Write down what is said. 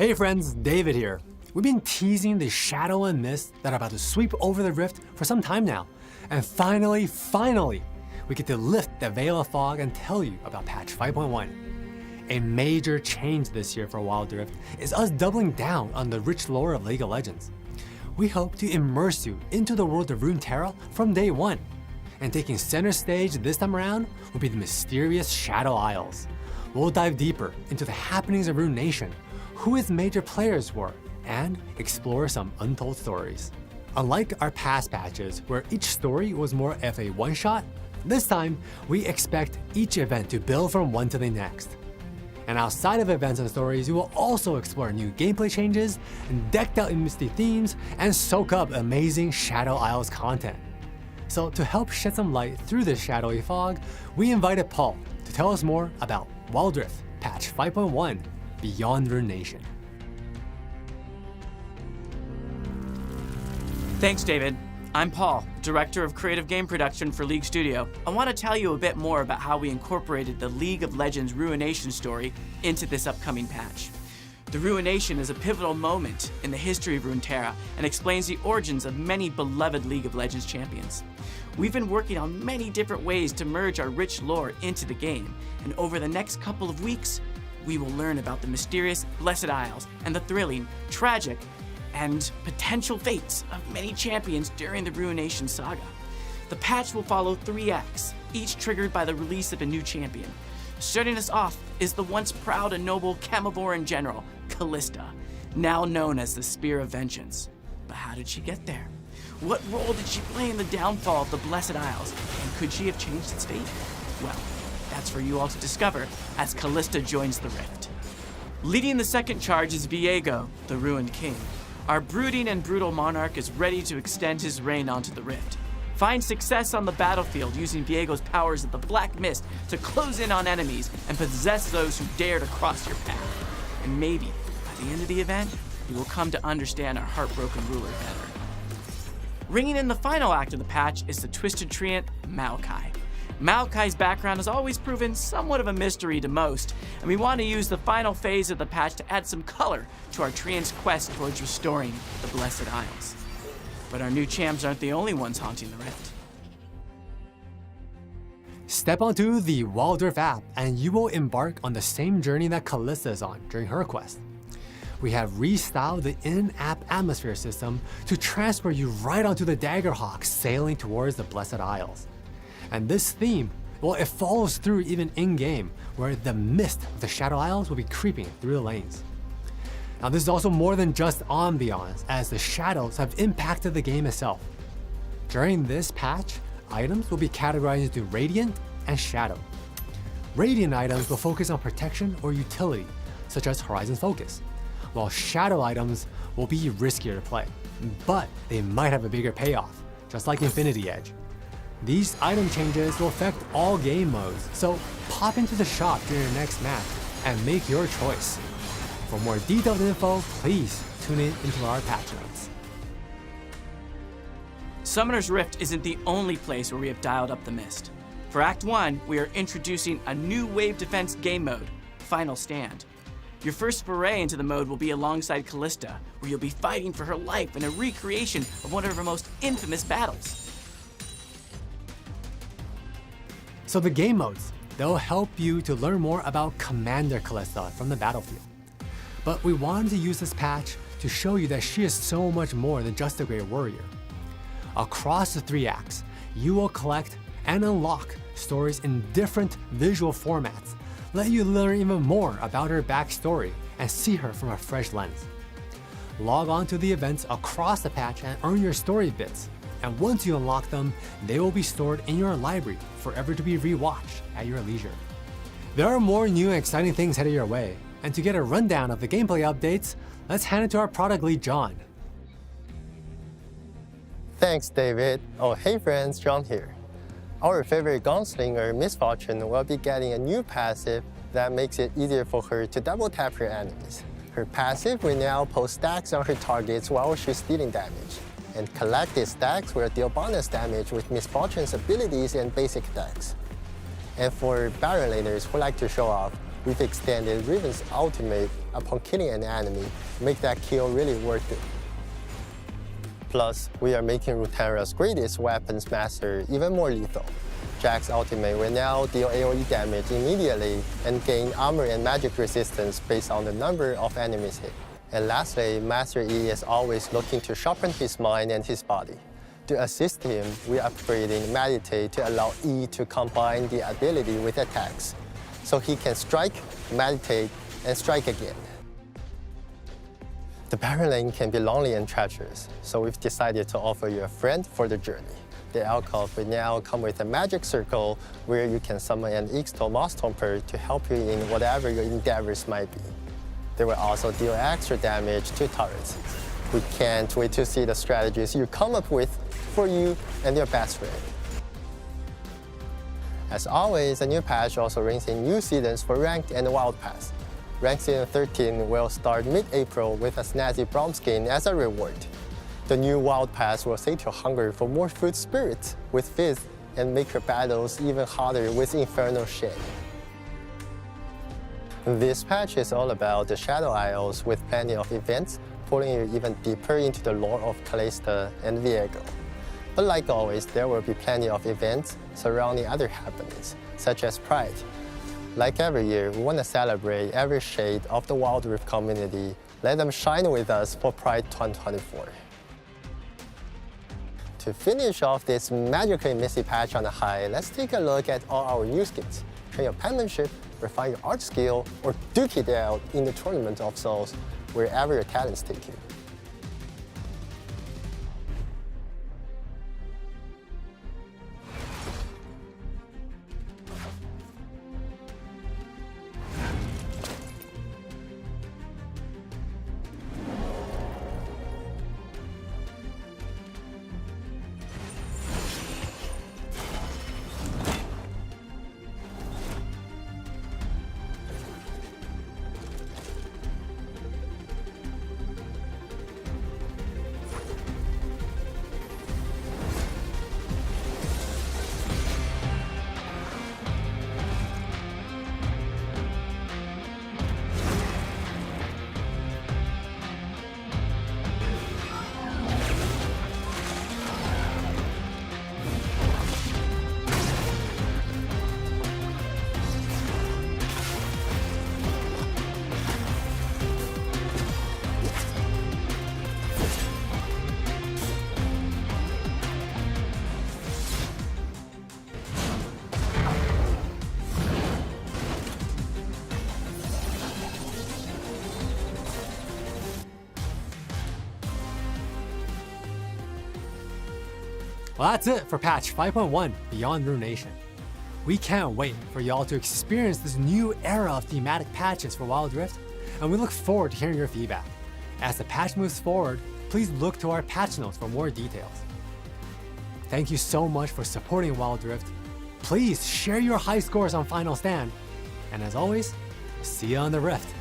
Hey friends, David here. We've been teasing the shadow and mist that are about to sweep over the rift for some time now. And finally, we get to lift the veil of fog and tell you about patch 5.1. A major change this year for Wild Rift is us doubling down on the rich lore of League of Legends. We hope to immerse you into the world of Runeterra from day one. And taking center stage this time around will be the mysterious Shadow Isles. We'll dive deeper into the happenings of Rune Nation, who its major players were, and explore some untold stories. Unlike our past patches, where each story was more of a one-shot, this time we expect each event to build from one to the next. And outside of events and stories, you will also explore new gameplay changes and decked out in misty themes and soak up amazing Shadow Isles content. So to help shed some light through this shadowy fog, we invited Paul to tell us more about Wild Rift patch 5.1 Beyond Rune Nation. Thanks, David. I'm Paul, Director of Creative Game Production for League Studio. I want to tell you a bit more about how we incorporated the League of Legends Ruination story into this upcoming patch. The Ruination is a pivotal moment in the history of Runeterra and explains the origins of many beloved League of Legends champions. We've been working on many different ways to merge our rich lore into the game, and over the next couple of weeks, we will learn about the mysterious Blessed Isles and the thrilling, tragic, and potential fates of many champions during the Ruination saga. The patch will follow 3 acts, each triggered by the release of a new champion. Starting us off is the once proud and noble Camavoran general, Kalista, now known as the Spear of Vengeance. But how did she get there? What role did she play in the downfall of the Blessed Isles, and could she have changed its fate? Well, that's for you all to discover as Kalista joins the Rift. Leading the second charge is Viego, the Ruined King. Our brooding and brutal monarch is ready to extend his reign onto the Rift. Find success on the battlefield using Viego's powers of the Black Mist to close in on enemies and possess those who dare to cross your path. And maybe, by the end of the event, you will come to understand our heartbroken ruler better. Ringing in the final act of the patch is the Twisted Treant, Maokai. Maokai's background has always proven somewhat of a mystery to most, and we want to use the final phase of the patch to add some color to our Treant's quest towards restoring the Blessed Isles. But our new champs aren't the only ones haunting the Rift. Step onto the Wild Rift app and you will embark on the same journey that Kalista is on during her quest. We have restyled the in-app atmosphere system to transfer you right onto the Daggerhawk sailing towards the Blessed Isles. And this theme, well, it follows through even in-game, where the mist of the Shadow Isles will be creeping through the lanes. Now this is also more than just ambiance, as the shadows have impacted the game itself. During this patch, items will be categorized into Radiant and Shadow. Radiant items will focus on protection or utility, such as Horizon's Focus, while Shadow items will be riskier to play, but they might have a bigger payoff, just like Infinity Edge. These item changes will affect all game modes, so pop into the shop during your next match and make your choice. For more detailed info, please tune in into our patch notes. Summoner's Rift isn't the only place where we have dialed up the mist. For Act 1, we are introducing a new wave defense game mode, Final Stand. Your first foray into the mode will be alongside Kalista, where you'll be fighting for her life in a recreation of one of her most infamous battles. So the game modes, they'll help you to learn more about Commander Kalista from the battlefield. But we wanted to use this patch to show you that she is so much more than just a great warrior. Across the 3 acts, you will collect and unlock stories in different visual formats, let you learn even more about her backstory and see her from a fresh lens. Log on to the events across the patch and earn your story bits. And once you unlock them, they will be stored in your library, forever to be rewatched at your leisure. There are more new and exciting things headed your way, and to get a rundown of the gameplay updates, let's hand it to our product lead, John. Thanks, David. Oh, hey friends, John here. Our favorite gunslinger, Miss Fortune, will be getting a new passive that makes it easier for her to double tap her enemies. Her passive will now post stacks on her targets while she's dealing damage. And collected stacks will deal bonus damage with Miss Fortune's abilities and basic decks. And for Baron laners who like to show off, we've extended Riven's ultimate upon killing an enemy, make that kill really worth it. Plus, we are making Runeterra's greatest weapons master even more lethal. Jack's ultimate will now deal AoE damage immediately and gain armor and magic resistance based on the number of enemies hit. And lastly, Master E is always looking to sharpen his mind and his body. To assist him, we are upgrading Meditate to allow E to combine the ability with attacks, so he can strike, meditate, and strike again. The Barren Lane can be lonely and treacherous, so we've decided to offer you a friend for the journey. The alcove will now come with a magic circle where you can summon an Ixtal Moss Thumper to help you in whatever your endeavors might be. They will also deal extra damage to turrets. We can't wait to see the strategies you come up with for you and your best friend. As always, a new patch also brings in new seasons for Ranked and Wild Pass. Ranked Season 13 will start mid-April with a snazzy Bronze skin as a reward. The new Wild Pass will sate your hunger for more food spirits with Fizz and make your battles even harder with Infernal Shed. This patch is all about the Shadow Isles with plenty of events, pulling you even deeper into the lore of Callista and Viego. But like always, there will be plenty of events surrounding other happenings, such as Pride. Like every year, we want to celebrate every shade of the Wild Rift community. Let them shine with us for Pride 2024. To finish off this magically messy patch on a high, let's take a look at all our new skins. Train your penmanship, refine your art skill, or duke it out in the Tournament of Souls, wherever your talents take you. Well, that's it for patch 5.1 Beyond Ruination. We can't wait for y'all to experience this new era of thematic patches for Wild Rift, and we look forward to hearing your feedback. As the patch moves forward, please look to our patch notes for more details. Thank you so much for supporting Wild Rift. Please share your high scores on Final Stand, and as always, see you on the Rift.